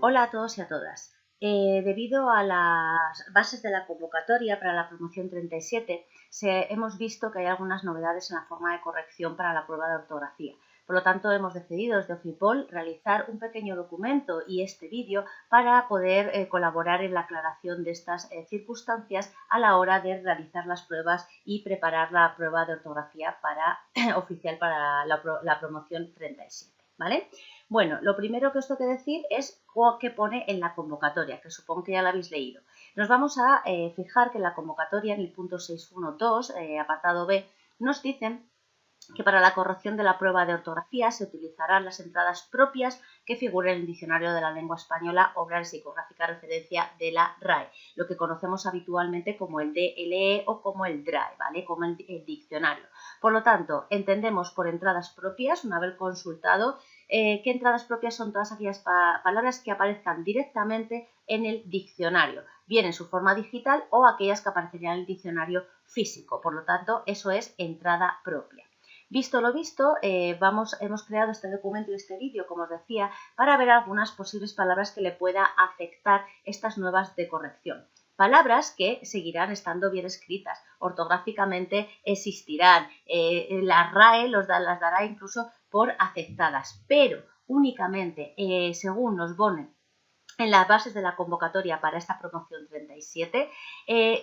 Hola a todos y a todas. Debido a las bases de la convocatoria para la promoción 37, hemos visto que hay algunas novedades en la forma de corrección para la prueba de ortografía. Por lo tanto, hemos decidido desde Ofipol realizar un pequeño documento y este vídeo para poder colaborar en la aclaración de estas circunstancias a la hora de realizar las pruebas y preparar la prueba de ortografía oficial para la promoción 37. ¿Vale? Bueno, lo primero que os tengo que decir es qué pone en la convocatoria, que supongo que ya la habéis leído. Nos vamos a fijar que en la convocatoria, en el punto 6.1.2, apartado B, nos dicen que para la corrección de la prueba de ortografía se utilizarán las entradas propias que figuren en el Diccionario de la Lengua Española, obra lexicográfica referencia de la RAE, lo que conocemos habitualmente como el DLE o como el DRAE, ¿vale? Como el diccionario. Por lo tanto, entendemos por entradas propias, una vez consultado, ¿qué entradas propias son todas aquellas palabras que aparezcan directamente en el diccionario, bien en su forma digital o aquellas que aparecerían en el diccionario físico? Por lo tanto, eso es entrada propia. Visto lo visto, hemos creado este documento y este vídeo, como os decía, para ver algunas posibles palabras que le pueda afectar estas nuevas de corrección. Palabras que seguirán estando bien escritas, ortográficamente existirán, la RAE las dará incluso por aceptadas, pero únicamente, según nos ponen en las bases de la convocatoria para esta promoción 37,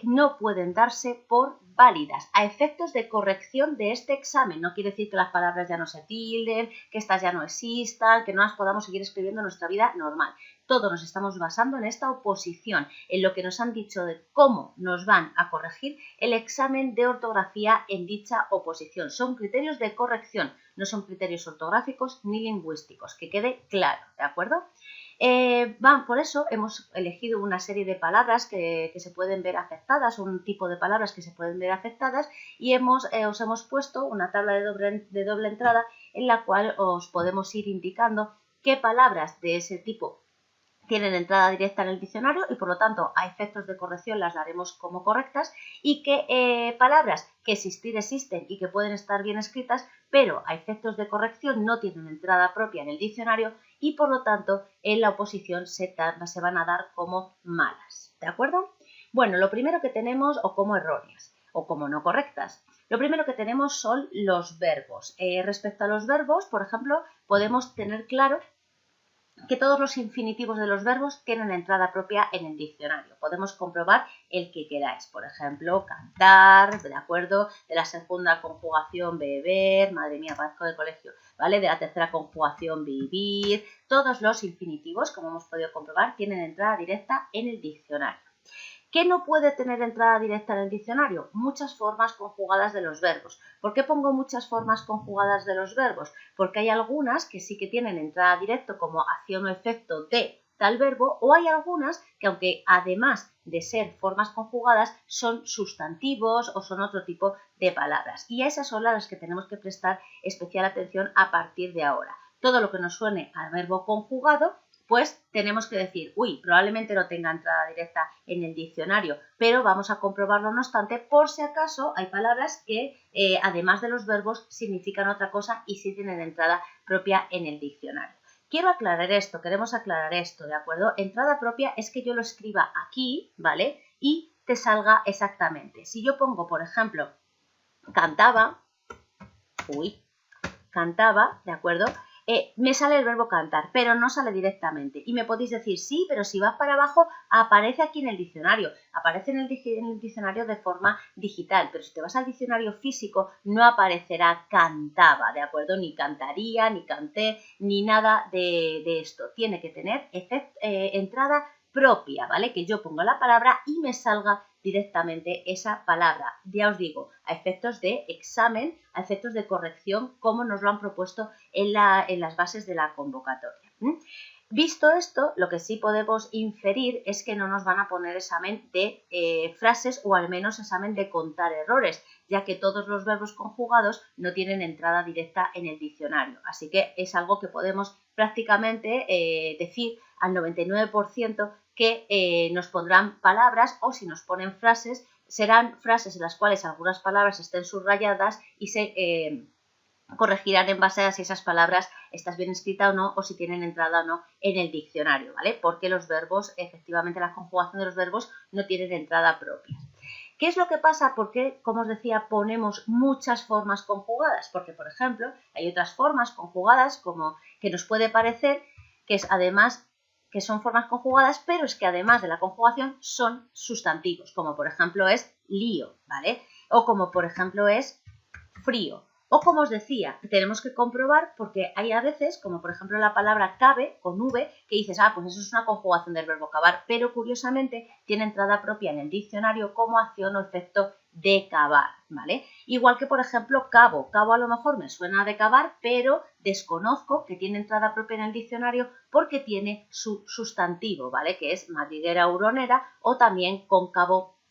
no pueden darse por válidas a efectos de corrección de este examen. No quiere decir que las palabras ya no se tilden, que estas ya no existan, que no las podamos seguir escribiendo en nuestra vida normal. Todos nos estamos basando en esta oposición, en lo que nos han dicho de cómo nos van a corregir el examen de ortografía en dicha oposición. Son criterios de corrección, no son criterios ortográficos ni lingüísticos, que quede claro, ¿de acuerdo? Por eso hemos elegido una serie de palabras que se pueden ver afectadas, un tipo de palabras que se pueden ver afectadas, y os hemos puesto una tabla de doble entrada en la cual os podemos ir indicando qué palabras de ese tipo tienen entrada directa en el diccionario y por lo tanto a efectos de corrección las daremos como correctas, y que palabras que existir existen y que pueden estar bien escritas pero a efectos de corrección no tienen entrada propia en el diccionario y por lo tanto en la oposición se van a dar como malas, ¿de acuerdo? Bueno, lo primero que tenemos, o como erróneas o como no correctas, lo primero que tenemos son los verbos. Respecto a los verbos, por ejemplo, podemos tener claro que todos los infinitivos de los verbos tienen entrada propia en el diccionario. Podemos comprobar el que queráis, por ejemplo, cantar, ¿de acuerdo? De la segunda conjugación, beber, madre mía, parezco del colegio, ¿vale? De la tercera conjugación, vivir. Todos los infinitivos, como hemos podido comprobar, tienen entrada directa en el diccionario. ¿Qué no puede tener entrada directa en el diccionario? Muchas formas conjugadas de los verbos. ¿Por qué pongo muchas formas conjugadas de los verbos? Porque hay algunas que sí que tienen entrada directa como acción o efecto de tal verbo, o hay algunas que, aunque además de ser formas conjugadas, son sustantivos o son otro tipo de palabras. Y a esas son las que tenemos que prestar especial atención a partir de ahora. Todo lo que nos suene al verbo conjugado, pues tenemos que decir, uy, probablemente no tenga entrada directa en el diccionario, pero vamos a comprobarlo no obstante, por si acaso hay palabras que, además de los verbos, significan otra cosa y sí tienen entrada propia en el diccionario. Quiero aclarar esto, queremos aclarar esto, ¿de acuerdo? Entrada propia es que yo lo escriba aquí, ¿vale? Y te salga exactamente. Si yo pongo, por ejemplo, cantaba, ¿de acuerdo? Me sale el verbo cantar, pero no sale directamente. Y me podéis decir, sí, pero si vas para abajo, aparece aquí en el diccionario. Aparece en el diccionario de forma digital, pero si te vas al diccionario físico, no aparecerá cantaba, ¿de acuerdo? Ni cantaría, ni canté, ni nada de esto. Tiene que tener entrada propia, ¿vale? Que yo ponga la palabra y me salga directamente esa palabra. Ya os digo, a efectos de examen, a efectos de corrección, como nos lo han propuesto en las bases de la convocatoria. Visto esto, lo que sí podemos inferir es que no nos van a poner examen de frases, o al menos examen de contar errores, ya que todos los verbos conjugados no tienen entrada directa en el diccionario. Así que es algo que podemos prácticamente decir al 99% que nos pondrán palabras, o si nos ponen frases, serán frases en las cuales algunas palabras estén subrayadas y se corregirán en base a si esas palabras están bien escritas o no, o si tienen entrada o no en el diccionario, ¿vale? Porque los verbos, efectivamente, la conjugación de los verbos no tienen entrada propia. ¿Qué es lo que pasa? Porque, como os decía, ponemos muchas formas conjugadas, porque, por ejemplo, hay otras formas conjugadas como que nos puede parecer que es además que son formas conjugadas, pero es que además de la conjugación son sustantivos, como por ejemplo es lío, ¿vale? O como por ejemplo es frío. O como os decía, tenemos que comprobar porque hay a veces, como por ejemplo la palabra cabe con V, que dices, pues eso es una conjugación del verbo cavar, pero curiosamente tiene entrada propia en el diccionario como acción o efecto de cavar, ¿vale? Igual que por ejemplo cabo. Cabo a lo mejor me suena de cavar, pero desconozco que tiene entrada propia en el diccionario porque tiene su sustantivo, ¿vale? Que es madriguera, huronera o también cóncavo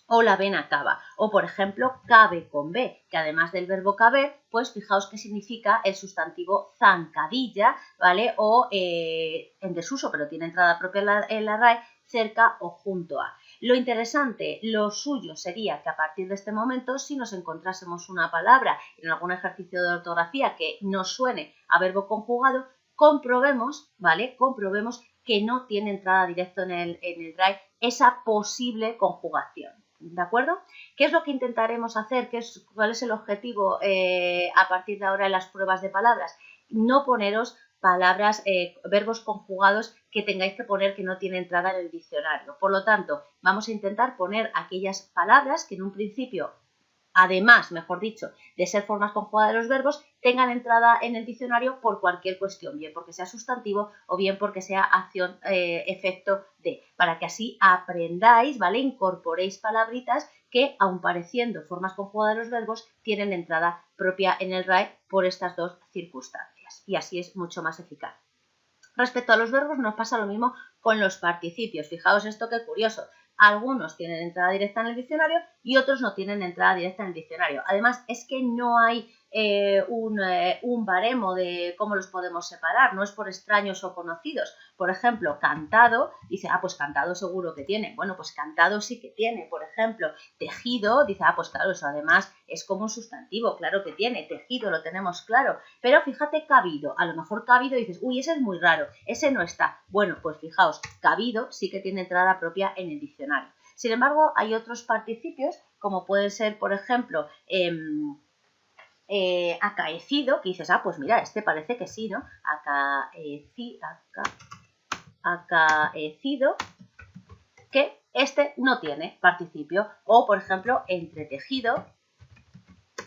o la vena cava, o por ejemplo cabe con B, que además del verbo caber, pues fijaos que significa el sustantivo zancadilla, ¿vale? O en desuso, pero tiene entrada propia en la RAE, cerca o junto a. Lo interesante, lo suyo sería que a partir de este momento, si nos encontrásemos una palabra en algún ejercicio de ortografía que nos suene a verbo conjugado, comprobemos, ¿vale? Comprobemos que no tiene entrada directa en el RAE esa posible conjugación. ¿De acuerdo? ¿Qué es lo que intentaremos hacer? ¿Cuál es el objetivo a partir de ahora en las pruebas de palabras? No poneros palabras, verbos conjugados que tengáis que poner que no tienen entrada en el diccionario. Por lo tanto, vamos a intentar poner aquellas palabras que en un principio, además, mejor dicho, de ser formas conjugadas de los verbos, tengan entrada en el diccionario por cualquier cuestión, bien porque sea sustantivo o bien porque sea acción, efecto de, para que así aprendáis, ¿vale? Incorporéis palabritas que, aun pareciendo formas conjugadas de los verbos, tienen entrada propia en el RAE por estas dos circunstancias y así es mucho más eficaz. Respecto a los verbos nos pasa lo mismo con los participios. Fijaos esto que curioso. Algunos tienen entrada directa en el diccionario y otros no tienen entrada directa en el diccionario. Además, es que no hay un baremo de cómo los podemos separar, no es por extraños o conocidos. Por ejemplo, cantado, dice, pues cantado seguro que tiene. Bueno, pues cantado sí que tiene. Por ejemplo, tejido, dice, pues claro, eso además es como un sustantivo, claro que tiene. Tejido lo tenemos claro. Pero fíjate, cabido, a lo mejor cabido dices, ese es muy raro, ese no está. Bueno, pues fijaos, cabido sí que tiene entrada propia en el diccionario. Sin embargo, hay otros participios, como puede ser, por ejemplo, acaecido, que dices, pues mira, este parece que sí, ¿no? Acaecido, que este no tiene participio. O, por ejemplo, entretejido,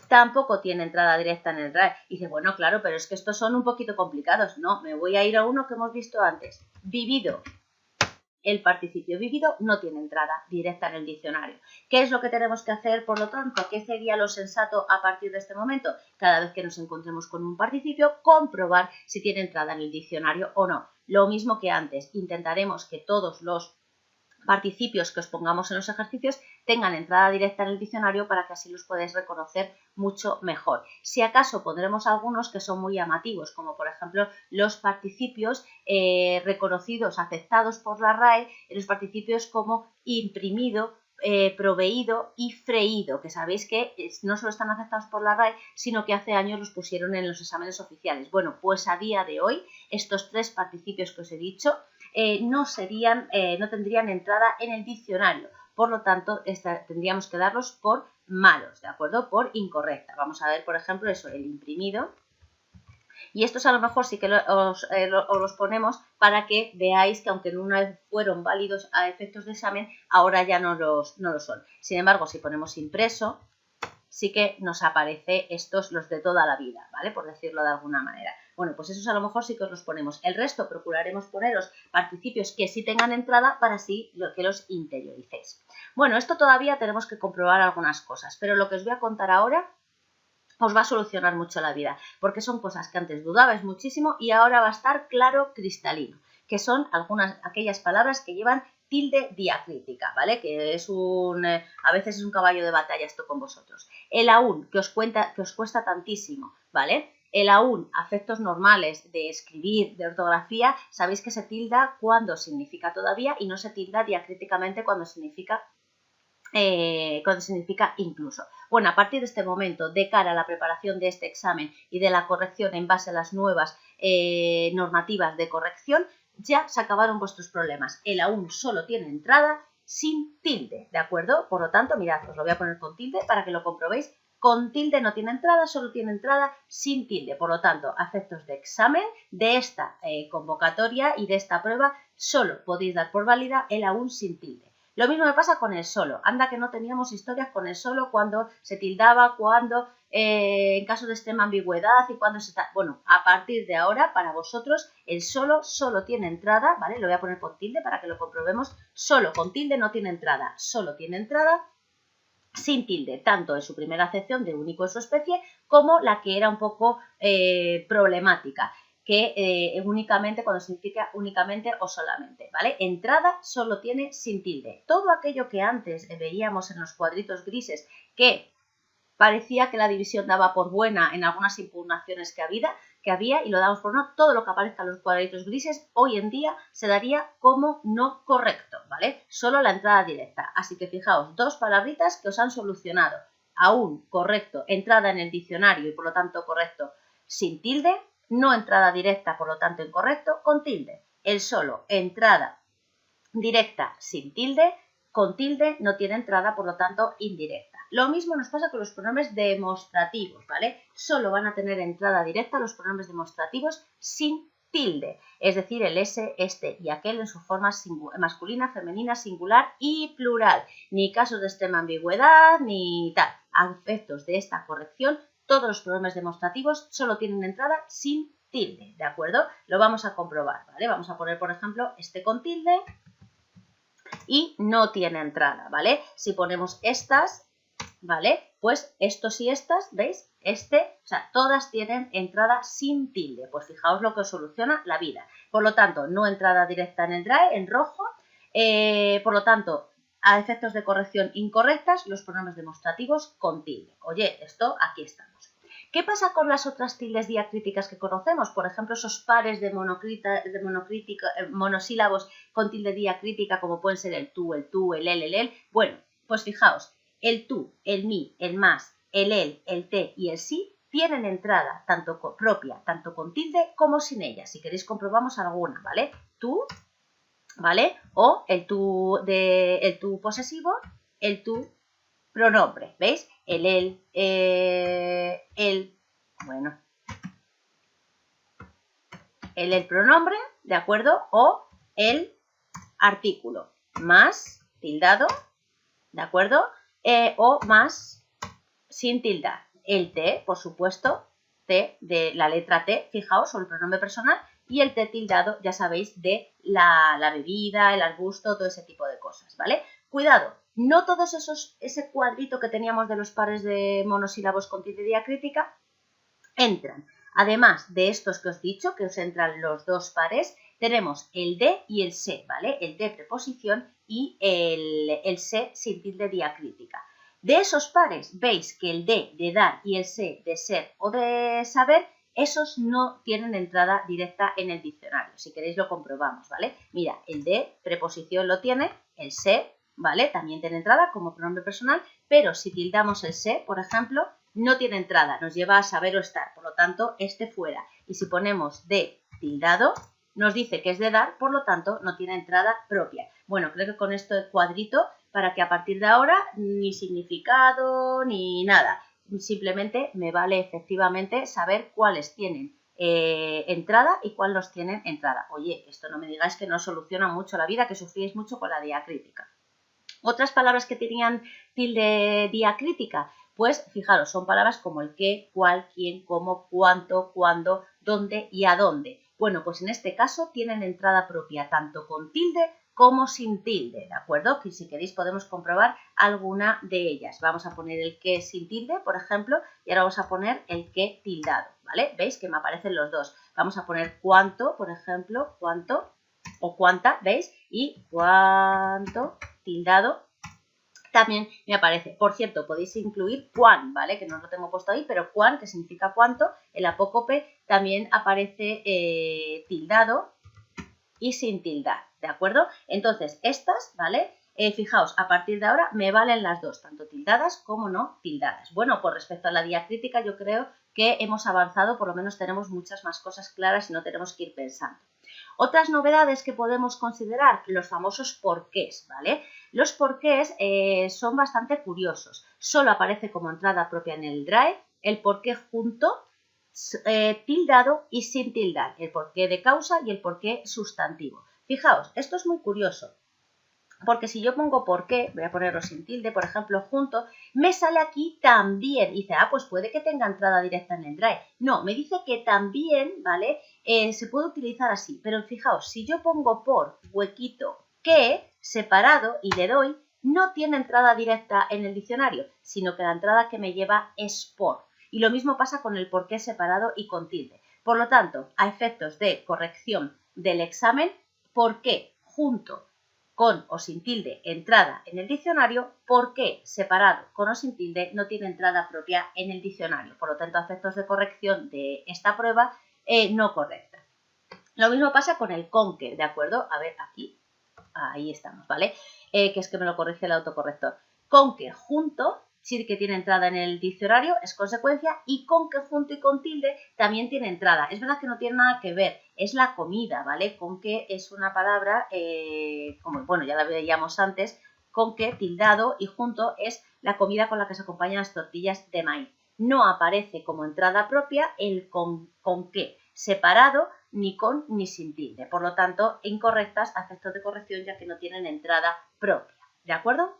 tampoco tiene entrada directa en el RAE. Y dice, bueno, claro, pero es que estos son un poquito complicados. No, me voy a ir a uno que hemos visto antes. Vivido. El participio vivido no tiene entrada directa en el diccionario. ¿Qué es lo que tenemos que hacer, por lo tanto? ¿Qué sería lo sensato a partir de este momento? Cada vez que nos encontremos con un participio, comprobar si tiene entrada en el diccionario o no. Lo mismo que antes, intentaremos que todos los participios que os pongamos en los ejercicios tengan entrada directa en el diccionario para que así los podáis reconocer mucho mejor. Si acaso pondremos algunos que son muy llamativos, como por ejemplo los participios reconocidos, aceptados por la RAE, los participios como imprimido, proveído y freído, que sabéis que no solo están aceptados por la RAE, sino que hace años los pusieron en los exámenes oficiales. Bueno, pues a día de hoy estos tres participios que os he dicho no tendrían entrada en el diccionario. Por lo tanto, tendríamos que darlos por malos, ¿de acuerdo? Por incorrecta. Vamos a ver, por ejemplo, eso, el imprimido. Y estos a lo mejor sí que os los ponemos para que veáis que aunque en una vez fueron válidos a efectos de examen, ahora ya no lo son. Sin embargo, si ponemos impreso, sí que nos aparece los de toda la vida, ¿vale? Por decirlo de alguna manera. Bueno, pues esos a lo mejor sí que os los ponemos. El resto procuraremos poneros participios que sí tengan entrada para así que los interioricéis. Bueno, esto todavía tenemos que comprobar algunas cosas, pero lo que os voy a contar ahora os va a solucionar mucho la vida, porque son cosas que antes dudabais muchísimo y ahora va a estar claro cristalino, que son aquellas palabras que llevan tilde diacrítica, ¿vale? Que es a veces es un caballo de batalla esto con vosotros. El aún, que os cuesta tantísimo, ¿vale? El aún, afectos normales de escribir, de ortografía, sabéis que se tilda cuando significa todavía y no se tilda diacríticamente cuando significa cuando significa incluso. Bueno, a partir de este momento, de cara a la preparación de este examen y de la corrección en base a las nuevas normativas de corrección, ya se acabaron vuestros problemas. El aún solo tiene entrada sin tilde, ¿de acuerdo? Por lo tanto, mirad, os lo voy a poner con tilde para que lo comprobéis. Con tilde no tiene entrada, solo tiene entrada sin tilde. Por lo tanto, a efectos de examen de esta convocatoria y de esta prueba, solo podéis dar por válida el aún sin tilde. Lo mismo me pasa con el solo. Anda que no teníamos historias con el solo, cuando se tildaba, cuando en caso de extrema ambigüedad y cuando se... Bueno, a partir de ahora, para vosotros, el solo tiene entrada, ¿vale? Lo voy a poner con tilde para que lo comprobemos. Solo con tilde no tiene entrada, solo tiene entrada sin tilde, tanto en su primera acepción de único en su especie, como la que era un poco problemática, que únicamente, cuando significa únicamente o solamente, ¿vale? Entrada solo tiene sin tilde. Todo aquello que antes veíamos en los cuadritos grises, que parecía que la división daba por buena en algunas impugnaciones que había y lo damos por no, todo lo que aparezca en los cuadritos grises hoy en día se daría como no correcto, ¿vale? Solo la entrada directa. Así que fijaos, dos palabritas que os han solucionado. Aún correcto, entrada en el diccionario y por lo tanto correcto sin tilde, no entrada directa, por lo tanto incorrecto, con tilde. El solo, entrada directa sin tilde, con tilde no tiene entrada, por lo tanto indirecta. Lo mismo nos pasa con los pronombres demostrativos, ¿vale? Solo van a tener entrada directa los pronombres demostrativos sin tilde, es decir, el ese, este y aquel en su forma masculina, femenina, singular y plural. Ni casos de extrema ambigüedad, ni tal. A efectos de esta corrección, todos los pronombres demostrativos solo tienen entrada sin tilde, ¿de acuerdo? Lo vamos a comprobar, ¿vale? Vamos a poner, por ejemplo, este con tilde y no tiene entrada, ¿vale? Si ponemos estas, ¿vale? Pues estos y estas, ¿veis? O sea, todas tienen entrada sin tilde. Pues fijaos lo que os soluciona la vida. Por lo tanto, no entrada directa en el DRAE, en rojo. Por lo tanto, a efectos de corrección incorrectas, los pronombres demostrativos con tilde. Oye, esto aquí estamos. ¿Qué pasa con las otras tildes diacríticas que conocemos? Por ejemplo, esos pares de monosílabos con tilde diacrítica, como pueden ser el tú, el el. Bueno, pues fijaos, el tú, el mi, el más, el te y el sí tienen entrada tanto propia, tanto con tilde como sin ella. Si queréis comprobamos alguna, ¿vale? Tú, ¿vale? O el tú posesivo, el tú pronombre, ¿veis? El, bueno, el pronombre, ¿de acuerdo? O el artículo, más tildado, ¿de acuerdo? O más sin tildar. El te, por supuesto, te de la letra T, fijaos, o el pronombre personal, y el te tildado, ya sabéis, de la bebida, el arbusto, todo ese tipo de cosas, ¿vale? Cuidado, no todos ese cuadrito que teníamos de los pares de monosílabos con tilde diacrítica entran. Además de estos que os he dicho, que os entran los dos pares, tenemos el de y el se, ¿vale? El de preposición y el se sin tilde diacrítica. De esos pares, veis que el de dar y el se de ser o de saber, esos no tienen entrada directa en el diccionario. Si queréis lo comprobamos, ¿vale? Mira, el de preposición lo tiene, el se, ¿vale? También tiene entrada como pronombre personal, pero si tildamos el se, por ejemplo, no tiene entrada, nos lleva a saber o estar, por lo tanto, este fuera. Y si ponemos de tildado, nos dice que es de dar, por lo tanto, no tiene entrada propia. Bueno, creo que con esto de cuadrito, para que a partir de ahora ni significado ni nada. Simplemente me vale efectivamente saber cuáles tienen entrada y cuáles los tienen entrada. Oye, esto no me digáis que no soluciona mucho la vida, que sufríais mucho con la diacrítica. Otras palabras que tenían tilde diacrítica, pues fijaros, son palabras como el qué, cuál, quién, cómo, cuánto, cuándo, dónde y a dónde. Bueno, pues en este caso tienen entrada propia tanto con tilde como sin tilde, ¿de acuerdo? Que si queréis podemos comprobar alguna de ellas. Vamos a poner el qué sin tilde, por ejemplo, y ahora vamos a poner el qué tildado, ¿vale? ¿Veis que me aparecen los dos? Vamos a poner cuánto, por ejemplo, cuánto o cuánta, ¿veis? Y cuánto tildado también me aparece. Por cierto, podéis incluir cuán, ¿vale? Que no lo tengo puesto ahí, pero cuán, que significa cuánto, el apócope también aparece tildado y sin tildar, ¿de acuerdo? Entonces, estas, ¿vale? Fijaos, a partir de ahora me valen las dos, tanto tildadas como no tildadas. Bueno, pues respecto a la diacrítica yo creo que hemos avanzado, por lo menos tenemos muchas más cosas claras y no tenemos que ir pensando. Otras novedades que podemos considerar, los famosos porqués, ¿vale? Los porqués son bastante curiosos. Solo aparece como entrada propia en el Drive el porqué junto, tildado y sin tildar, el porqué de causa y el porqué sustantivo. Fijaos, esto es muy curioso. Porque si yo pongo por qué, voy a ponerlo sin tilde, por ejemplo, junto, me sale aquí también. Y dice, pues puede que tenga entrada directa en el Drive. No, me dice que también, ¿vale? Se puede utilizar así. Pero fijaos, si yo pongo por, huequito, que, separado y le doy, no tiene entrada directa en el diccionario, sino que la entrada que me lleva es por. Y lo mismo pasa con el por qué separado y con tilde. Por lo tanto, a efectos de corrección del examen, por qué junto con o sin tilde entrada en el diccionario, por qué separado con o sin tilde no tiene entrada propia en el diccionario. Por lo tanto, a efectos de corrección de esta prueba, no correcta. Lo mismo pasa con el con que, ¿de acuerdo? A ver, aquí, ahí estamos, ¿vale? Que es que me lo corrige el autocorrector. Con que junto sí que tiene entrada en el diccionario, es consecuencia, y con que junto y con tilde también tiene entrada. Es verdad que no tiene nada que ver, es la comida, ¿vale? Con que es una palabra, como bueno, ya la veíamos antes, con que tildado y junto es la comida con la que se acompañan las tortillas de maíz. No aparece como entrada propia el con que separado, ni con ni sin tilde. Por lo tanto, incorrectas a efectos de corrección ya que no tienen entrada propia. ¿De acuerdo?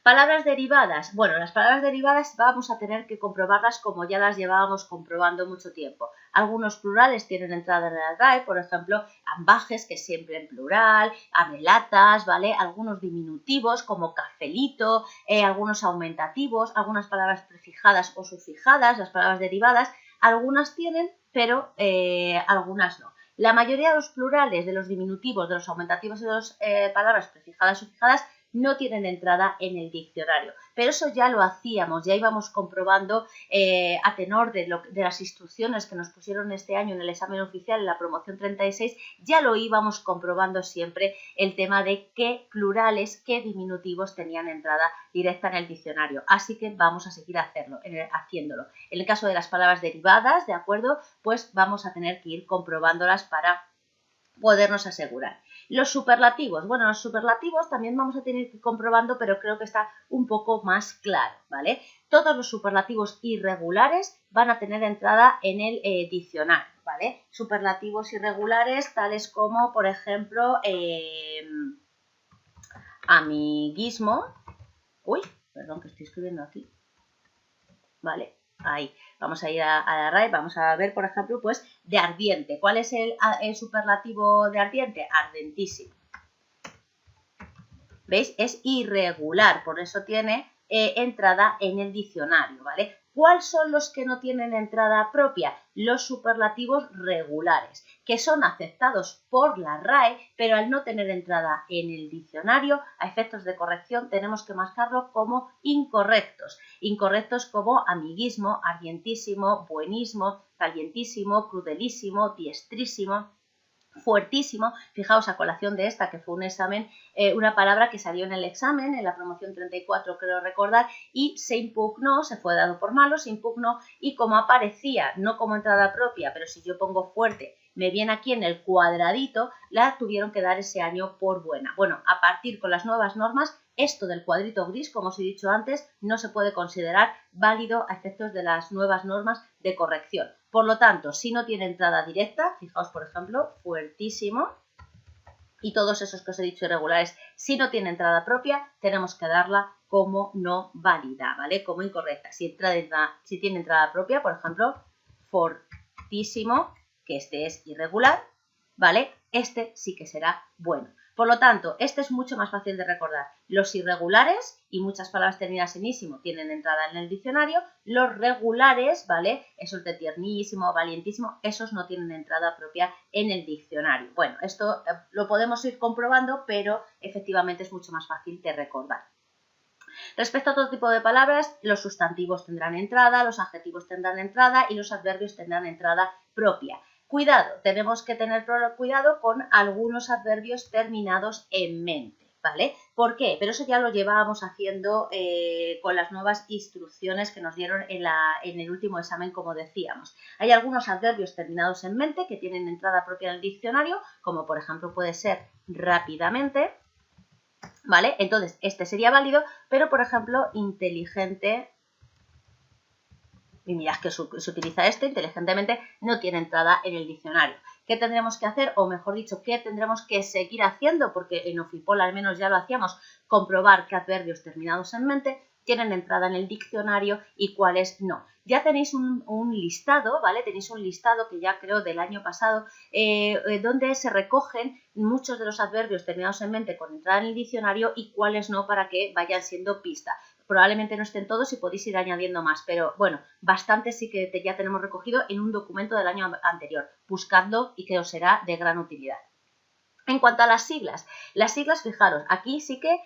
Palabras derivadas. Bueno, las palabras derivadas vamos a tener que comprobarlas como ya las llevábamos comprobando mucho tiempo. Algunos plurales tienen entrada en el Drive, por ejemplo, ambajes, que es siempre en plural, amelatas, ¿vale? Algunos diminutivos como cafelito, algunos aumentativos, algunas palabras prefijadas o sufijadas, las palabras derivadas, algunas tienen, pero algunas no. La mayoría de los plurales, de los diminutivos, de los aumentativos y de las palabras prefijadas o sufijadas no tienen entrada en el diccionario. Pero eso ya lo hacíamos, ya íbamos comprobando a tenor de las instrucciones que nos pusieron este año en el examen oficial, en la promoción 36, ya lo íbamos comprobando siempre el tema de qué plurales, qué diminutivos tenían entrada directa en el diccionario. Así que vamos a seguir haciéndolo. En el caso de las palabras derivadas, ¿de acuerdo? Pues vamos a tener que ir comprobándolas para podernos asegurar. Los superlativos, bueno, los superlativos también vamos a tener que ir comprobando, pero creo que está un poco más claro, ¿vale? Todos los superlativos irregulares van a tener entrada en el diccionario, ¿vale? Superlativos irregulares tales como, por ejemplo, amiguismo. Uy, perdón que estoy escribiendo aquí. Vale, ahí. Vamos a ir a la RAE, vamos a ver, por ejemplo, pues de ardiente. ¿Cuál es el superlativo de ardiente? Ardentísimo. ¿Veis? Es irregular, por eso tiene entrada en el diccionario, ¿vale? ¿Cuáles son los que no tienen entrada propia? Los superlativos regulares, que son aceptados por la RAE, pero al no tener entrada en el diccionario, a efectos de corrección, tenemos que marcarlo como incorrectos. Incorrectos como amiguismo, ardientísimo, buenismo, calientísimo, crudelísimo, diestrísimo, fuertísimo. Fijaos, a colación de esta, que fue un examen, una palabra que salió en el examen, en la promoción 34, creo recordar, y se impugnó, se fue dado por malo, se impugnó, y como aparecía, no como entrada propia, pero si yo pongo fuerte, me viene aquí en el cuadradito, la tuvieron que dar ese año por buena. Bueno, a partir con las nuevas normas, esto del cuadrito gris, como os he dicho antes, no se puede considerar válido a efectos de las nuevas normas de corrección. Por lo tanto, si no tiene entrada directa, fijaos, por ejemplo, fuertísimo, y todos esos que os he dicho irregulares, si no tiene entrada propia, tenemos que darla como no válida, ¿vale? Como incorrecta. Si tiene entrada propia, por ejemplo, fortísimo, que este es irregular, ¿vale? Este sí que será bueno. Por lo tanto, este es mucho más fácil de recordar. Los irregulares, y muchas palabras terminadas en ísimo tienen entrada en el diccionario. Los regulares, ¿vale? Esos de tiernísimo, valientísimo, esos no tienen entrada propia en el diccionario. Bueno, esto lo podemos ir comprobando, pero efectivamente es mucho más fácil de recordar. Respecto a otro tipo de palabras, los sustantivos tendrán entrada, los adjetivos tendrán entrada y los adverbios tendrán entrada propia. Cuidado, tenemos que tener cuidado con algunos adverbios terminados en mente, ¿vale? ¿Por qué? Pero eso ya lo llevábamos haciendo con las nuevas instrucciones que nos dieron en el último examen, como decíamos. Hay algunos adverbios terminados en mente que tienen entrada propia en el diccionario, como por ejemplo puede ser rápidamente, ¿vale? Entonces, este sería válido, pero por ejemplo, inteligente, y mirad que se utiliza inteligentemente, no tiene entrada en el diccionario. ¿Qué tendremos que hacer? O mejor dicho, ¿qué tendremos que seguir haciendo? Porque en Ofipol al menos ya lo hacíamos, comprobar qué adverbios terminados en mente tienen entrada en el diccionario y cuáles no. Ya tenéis un listado, ¿vale? Tenéis un listado que ya creo del año pasado, donde se recogen muchos de los adverbios terminados en mente con entrada en el diccionario y cuáles no, para que vayan siendo pista. Probablemente no estén todos y podéis ir añadiendo más, pero bueno, bastante sí que ya tenemos recogido en un documento del año anterior. Buscadlo y que os será de gran utilidad. En cuanto a las siglas, fijaros, aquí sí que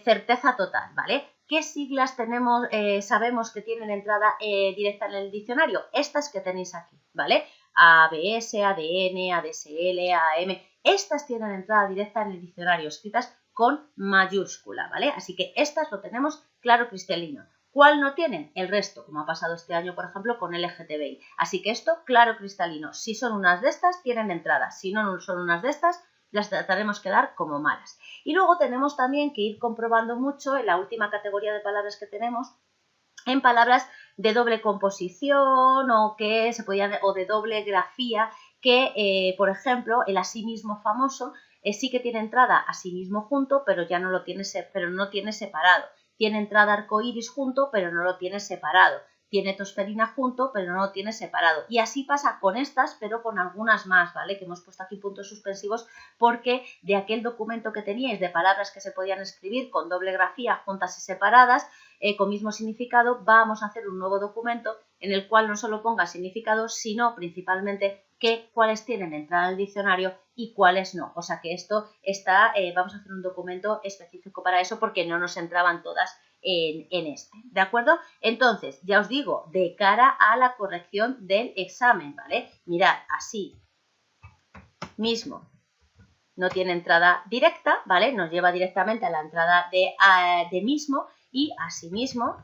certeza total, ¿vale? ¿Qué siglas tenemos, sabemos que tienen entrada directa en el diccionario? Estas que tenéis aquí, ¿vale? ABS, ADN, ADSL, AM, estas tienen entrada directa en el diccionario, escritas con mayúscula, ¿vale? Así que estas lo tenemos claro cristalino. ¿Cuál no tienen? El resto, como ha pasado este año, por ejemplo, con LGTBI. Así que esto, claro cristalino. Si son unas de estas, tienen entrada. Si no son unas de estas, las trataremos que dar como malas. Y luego tenemos también que ir comprobando mucho en la última categoría de palabras que tenemos, en palabras de doble composición o de doble grafía, que por ejemplo el asimismo famoso sí que tiene entrada asimismo junto, pero ya no lo tiene, no tiene separado. Tiene entrada arcoíris junto, pero no lo tiene separado. Tiene tosferina junto, pero no lo tiene separado. Y así pasa con estas, pero con algunas más, ¿vale? Que hemos puesto aquí puntos suspensivos porque de aquel documento que teníais de palabras que se podían escribir con doble grafía, juntas y separadas, con mismo significado, vamos a hacer un nuevo documento en el cual no solo ponga significado, sino principalmente cuáles tienen entrada al diccionario y cuáles no. O sea que esto está, vamos a hacer un documento específico para eso porque no nos entraban todas en este, ¿de acuerdo? Entonces, ya os digo, de cara a la corrección del examen, ¿vale? Mirad, así mismo no tiene entrada directa, ¿vale? Nos lleva directamente a la entrada de mismo, y asimismo,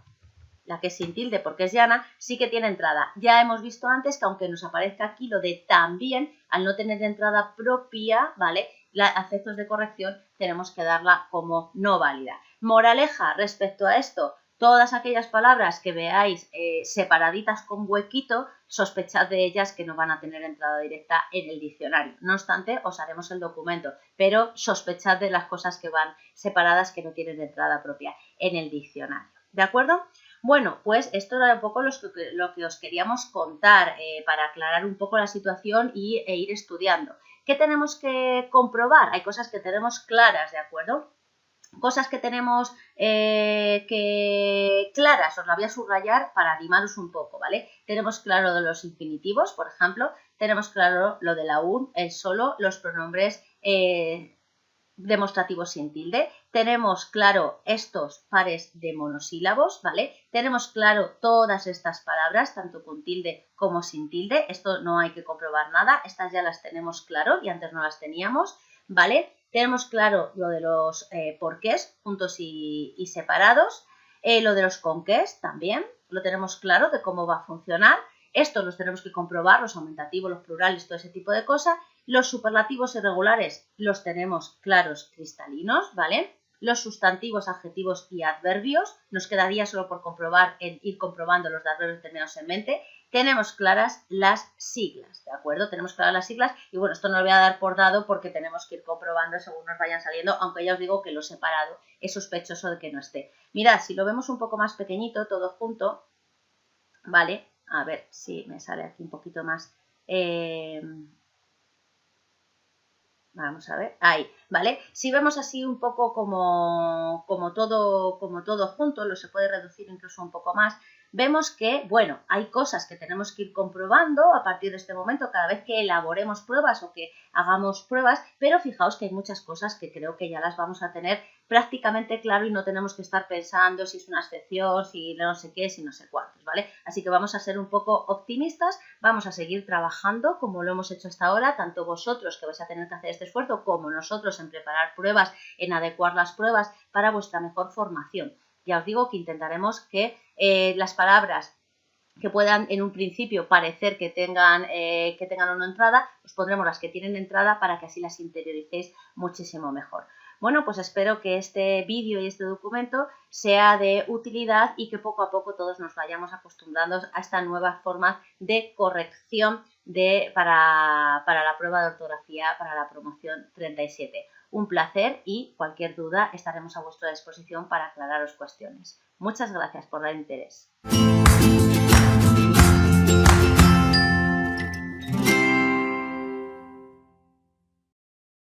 la que es sin tilde porque es llana, sí que tiene entrada. Ya hemos visto antes que aunque nos aparezca aquí lo de también, al no tener entrada propia, ¿vale? A efectos de corrección tenemos que darla como no válida. Moraleja respecto a esto, todas aquellas palabras que veáis separaditas con huequito, sospechad de ellas que no van a tener entrada directa en el diccionario. No obstante, os haremos el documento, pero sospechad de las cosas que van separadas que no tienen entrada propia en el diccionario. ¿De acuerdo? Bueno, pues esto era un poco lo que os queríamos contar para aclarar un poco la situación e ir estudiando. ¿Qué tenemos que comprobar? Hay cosas que tenemos claras, ¿de acuerdo? Cosas que tenemos claras, os la voy a subrayar para animaros un poco, ¿vale? Tenemos claro lo de los infinitivos, por ejemplo, tenemos claro lo de la un, el solo, los pronombres demostrativos sin tilde, tenemos claro estos pares de monosílabos, ¿vale? Tenemos claro todas estas palabras, tanto con tilde como sin tilde, esto no hay que comprobar nada, estas ya las tenemos claro y antes no las teníamos, ¿vale? Tenemos claro lo de los porqués, juntos y separados, lo de los conqués también, lo tenemos claro de cómo va a funcionar. Estos los tenemos que comprobar, los aumentativos, los plurales, todo ese tipo de cosas. Los superlativos irregulares los tenemos claros cristalinos, ¿vale? Los sustantivos, adjetivos y adverbios, nos quedaría solo por comprobar, ir comprobando los de adverbios terminados en mente. Tenemos claras las siglas, ¿de acuerdo? Tenemos claras las siglas y bueno, esto no lo voy a dar por dado porque tenemos que ir comprobando según nos vayan saliendo, aunque ya os digo que lo separado es sospechoso de que no esté. Mirad, si lo vemos un poco más pequeñito, todo junto, ¿vale? A ver si me sale aquí un poquito más. Vamos a ver, ahí, ¿vale? Si vemos así un poco como todo junto, lo se puede reducir incluso un poco más, vemos que, bueno, hay cosas que tenemos que ir comprobando a partir de este momento cada vez que elaboremos pruebas o que hagamos pruebas, pero fijaos que hay muchas cosas que creo que ya las vamos a tener prácticamente claro y no tenemos que estar pensando si es una excepción, si no sé qué, si no sé cuántos, ¿vale? Así que vamos a ser un poco optimistas, vamos a seguir trabajando como lo hemos hecho hasta ahora, tanto vosotros que vais a tener que hacer este esfuerzo como nosotros en preparar pruebas, en adecuar las pruebas para vuestra mejor formación. Ya os digo que intentaremos que las palabras que puedan en un principio parecer que tengan o no entrada, os pondremos las que tienen entrada para que así las interioricéis muchísimo mejor. Bueno, pues espero que este vídeo y este documento sea de utilidad y que poco a poco todos nos vayamos acostumbrando a esta nueva forma de corrección para la prueba de ortografía para la promoción 37. Un placer y cualquier duda estaremos a vuestra disposición para aclararos cuestiones. Muchas gracias por el interés.